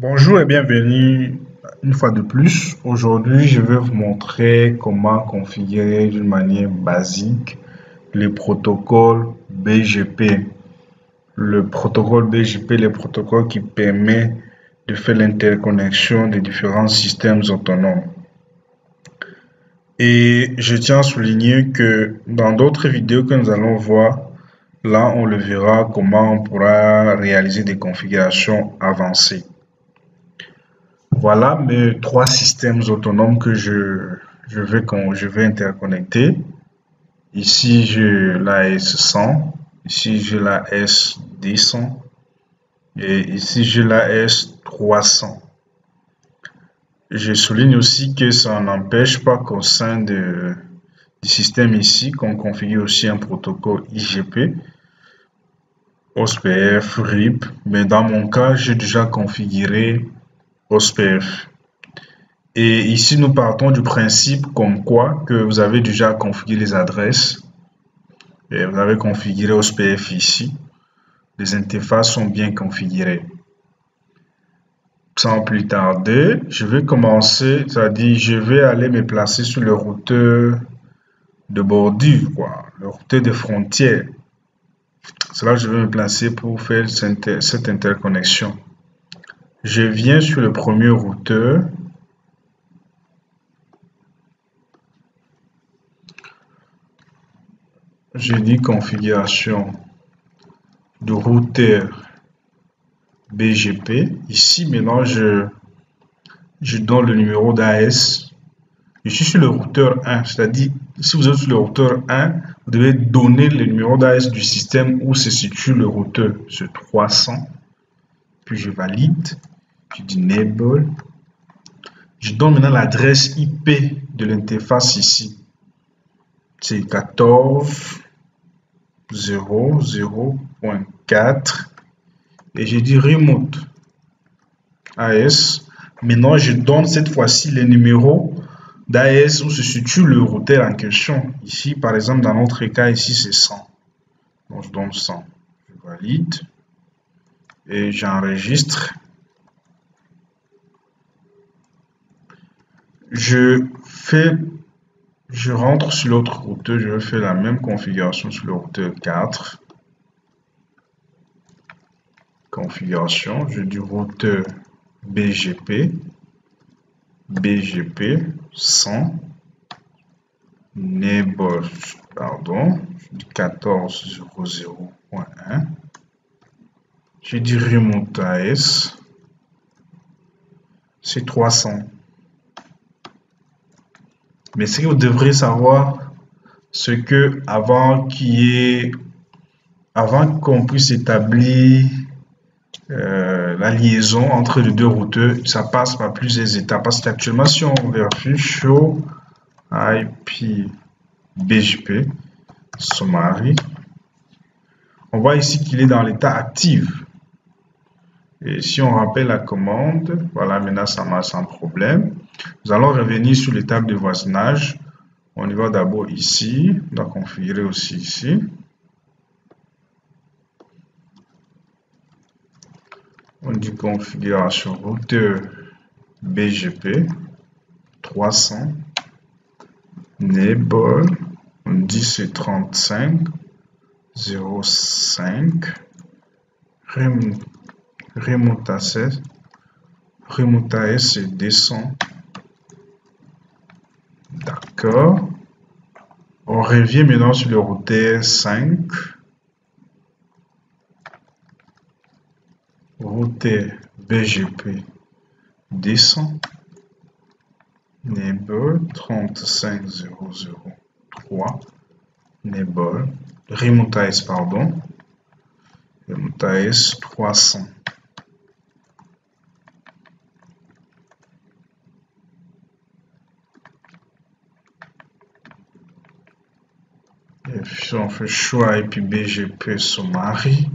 Bonjour et bienvenue une fois de plus. Aujourd'hui, je vais vous montrer comment configurer d'une manière basique le protocole BGP. Le protocole BGP, le protocole qui permet de faire l'interconnexion des différents systèmes autonomes. Et je tiens à souligner que dans d'autres vidéos que nous allons voir, là on le verra comment on pourra réaliser des configurations avancées. Voilà mes trois systèmes autonomes que je vais interconnecter. Ici, j'ai la S100, ici, j'ai la S200 et ici, j'ai la S300. Je souligne aussi que ça n'empêche pas qu'au sein du système ici, qu'on configure aussi un protocole IGP, OSPF, RIP, mais dans mon cas, j'ai déjà configuré OSPF. Et ici, nous partons du principe comme quoi que vous avez déjà configuré les adresses. Et vous avez configuré OSPF ici. Les interfaces sont bien configurées. Sans plus tarder, je vais commencer, c'est-à-dire je vais aller me placer sur le routeur de bordure, le routeur de frontière. C'est là que je vais me placer pour faire cette interconnexion. Je viens sur le premier routeur. Je dis configuration de routeur BGP. Ici, maintenant, je donne le numéro d'AS. Je suis sur le routeur 1, c'est-à-dire, si vous êtes sur le routeur 1, vous devez donner le numéro d'AS du système où se situe le routeur, ce 300. Puis je valide. Je dis enable. Je donne maintenant l'adresse IP de l'interface ici. C'est 14.0.0.4 et je dis remote AS. Maintenant, je donne cette fois-ci les numéros d'AS où se situe le routeur en question. Ici, par exemple, dans notre cas, ici, c'est 100. Donc, je donne 100. Je valide et j'enregistre. Je rentre sur l'autre routeur, je vais faire la même configuration sur le routeur 4. Configuration, je dis routeur BGP 100 enable, je dis 14.0.0.1. Je dis remote AS, c'est 300. Mais ce que vous devrez savoir, c'est que avant qu'on puisse établir la liaison entre les deux routeurs, ça passe par plusieurs étapes. Parce qu'actuellement, si on vérifie show IP BGP summary, on voit ici qu'il est dans l'état actif. Et si on rappelle la commande, voilà, maintenant ça marche sans problème. Nous allons revenir sur l'étape de voisinage. On y va d'abord ici, on va configurer aussi ici. On dit configuration routeur BGP 300 enable, on dit c'est 35.0.5 remote AS c'est 200. D'accord. On revient maintenant sur le routeur 5. Routeur BGP 200 enable 35.0.0.3 enable remote AS pardon. Remote AS 300. Et puis on fait choix IP BGP summary.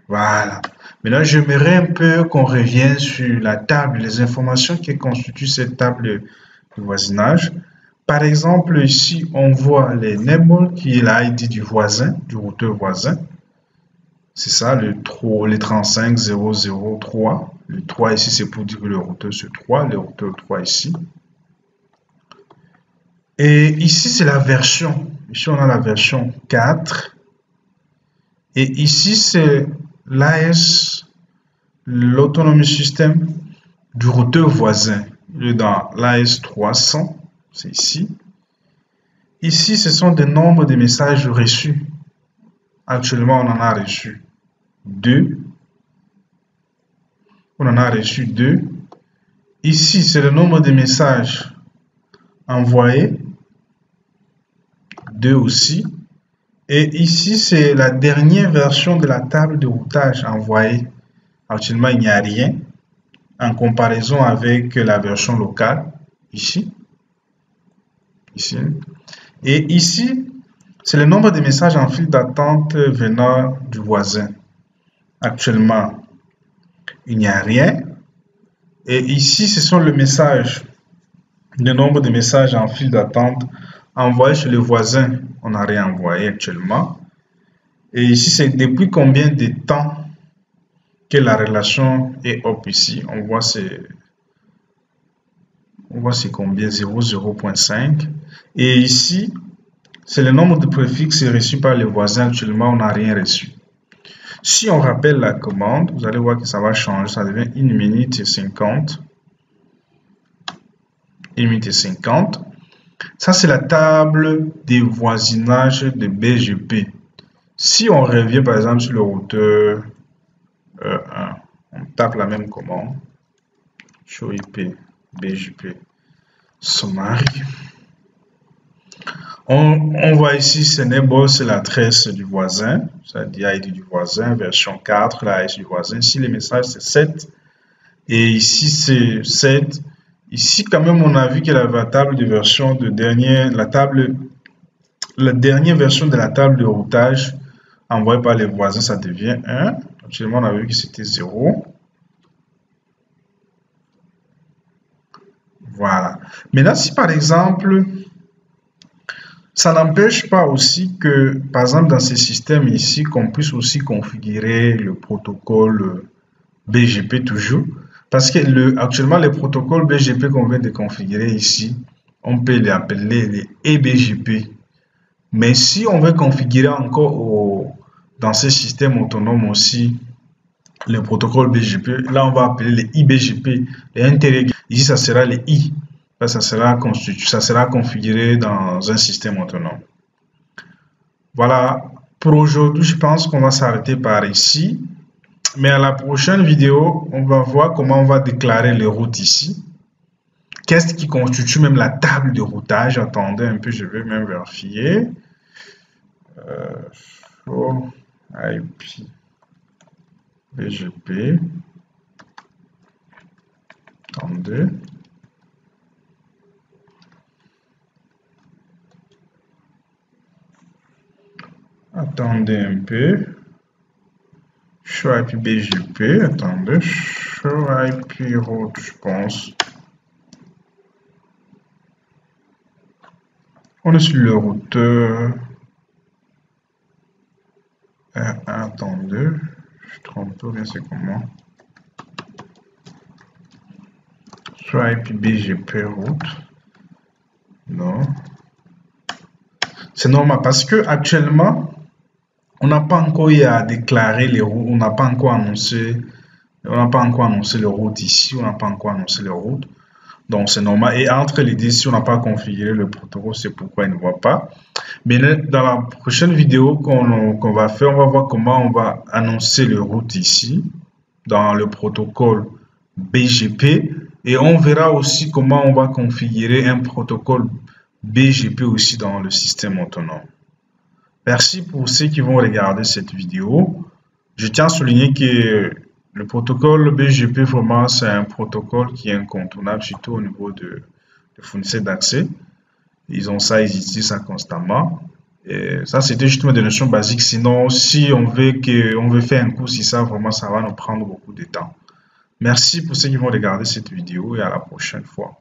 Voilà. Maintenant, j'aimerais un peu qu'on revienne sur la table, les informations qui constituent cette table de voisinage. Par exemple, ici, on voit les enable qui est l'ID du voisin, du routeur voisin. C'est ça, le 35.0.0.3. Le 3 ici, c'est pour dire que le routeur c'est 3, le routeur 3 ici. Et ici, c'est la version. Ici, on a la version 4. Et ici, c'est l'AS, l'autonomie système du routeur voisin. Il est dans l'AS 300, c'est ici. Ici, ce sont des nombres de messages reçus. Actuellement, on en a reçu 2. On en a reçu 2. Ici, c'est le nombre de messages envoyés. 2 aussi. Et ici, c'est la dernière version de la table de routage envoyée. Actuellement, il n'y a rien en comparaison avec la version locale, ici. Et ici, c'est le nombre de messages en file d'attente venant du voisin. Actuellement, il n'y a rien. Et ici, ce sont le message, le nombre de messages en file d'attente envoyés chez le voisin. On n'a rien envoyé actuellement. Et ici, c'est depuis combien de temps que la relation est up ici. On voit c'est combien, 0,5. Et ici, c'est le nombre de préfixes reçus par les voisins. Actuellement, on n'a rien reçu. Si on rappelle la commande, vous allez voir que ça va changer. Ça devient 1 minute et 50. 1 minute et 50. Ça, c'est la table des voisinages de BGP. Si on revient par exemple sur le routeur 1, on tape la même commande. Show IP BGP summary. On voit ici, Senable, c'est l'adresse du voisin, c'est-à-dire ID du voisin, version 4, la S du voisin. Ici, les messages, c'est 7. Et ici, c'est 7. Ici, quand même, on a vu que la table de version de la dernière version de la table de routage envoyée par les voisins, ça devient 1. Actuellement, on a vu que c'était 0. Voilà. Maintenant, si par exemple, ça n'empêche pas aussi que, par exemple, dans ces systèmes ici, qu'on puisse aussi configurer le protocole BGP toujours. Parce que actuellement, les protocoles BGP qu'on vient de configurer ici, on peut les appeler les eBGP. Mais si on veut configurer encore dans ces systèmes autonomes aussi les protocoles BGP, là on va appeler les IBGP, les interrégés. Ici, ça sera les I. Ça sera configuré dans un système autonome. Voilà, pour aujourd'hui, je pense qu'on va s'arrêter par ici. Mais à la prochaine vidéo, on va voir comment on va déclarer les routes ici. Qu'est-ce qui constitue même la table de routage? Attendez un peu, je vais même vérifier. Show IP BGP. Attendez. Attendez un peu. Show IP BGP. Attendez. Show IP route, je pense. On est sur le routeur. Attendez. Je trompe bien, c'est comment? Show IP BGP route. Non. C'est normal parce que actuellement, on n'a pas encore eu à déclarer les routes, on n'a pas encore annoncé les routes ici, on n'a pas encore annoncé les routes. Donc c'est normal. Et entre les deux, si on n'a pas configuré le protocole, c'est pourquoi il ne voit pas. Mais dans la prochaine vidéo qu'on va faire, on va voir comment on va annoncer les routes ici, dans le protocole BGP. Et on verra aussi comment on va configurer un protocole BGP aussi dans le système autonome. Merci pour ceux qui vont regarder cette vidéo. Je tiens à souligner que le protocole BGP, vraiment, c'est un protocole qui est incontournable, surtout au niveau de fournisseurs d'accès. Ils ont ça, ils utilisent ça constamment. Et ça, c'était justement des notions basiques. Sinon, si on veut faire un cours sur ça, vraiment, ça va nous prendre beaucoup de temps. Merci pour ceux qui vont regarder cette vidéo et à la prochaine fois.